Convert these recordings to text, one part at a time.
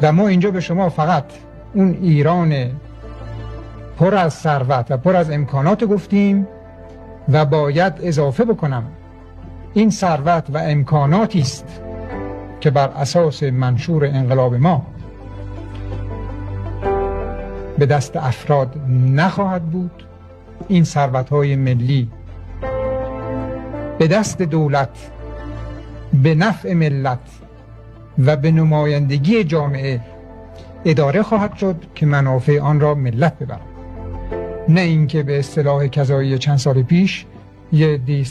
و ما اینجا به شما فقط اون ایران پر از ثروت و پر از امکانات گفتیم و باید اضافه بکنم این ثروت و امکاناتی است که بر اساس منشور انقلاب ما به دست افراد نخواهد بود. این ثروت‌های ملی به دست دولت به نفع ملت و به نمایندگی جامعه اداره خواهد شد که منافع آن را ملت ببرد، نه اینکه به اصطلاح کذایی چند سال پیش یه عده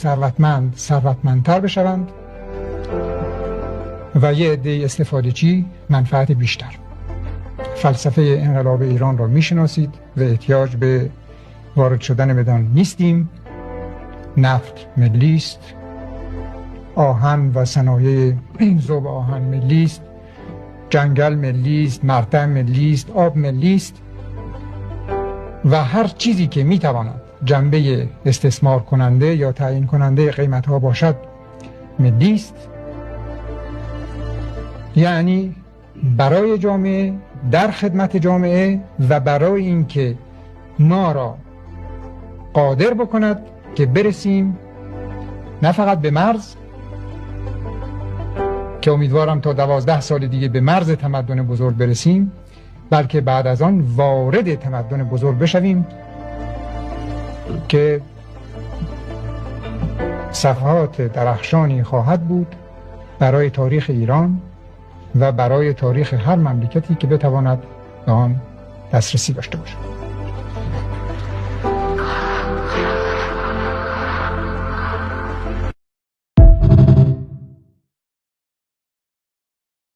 ثروتمندتر بشوند و یه عده استفاده‌چی منفعت بیشتر. فلسفه انقلاب ایران را میشناسید و احتیاج به وارد شدن بدان نیستیم. نفت ملی است، آهن و صنایع ذوب آهن ملی است، جنگل ملی است، مرتع ملی است، آب ملی است و هر چیزی که میتواند جنبه استثمار کننده یا تعیین کننده قیمت ها باشد ملی است. یعنی برای جامعه، در خدمت جامعه و برای اینکه ما را قادر بکند که برسیم نه فقط به مرز، که امیدوارم تا 12 سال دیگه به مرز تمدن بزرگ برسیم، بلکه بعد از آن وارد تمدن بزرگ بشویم که صفحات درخشانی خواهد بود برای تاریخ ایران و برای تاریخ هر مملکتی که بتواند به آن دسترسی داشته باشد.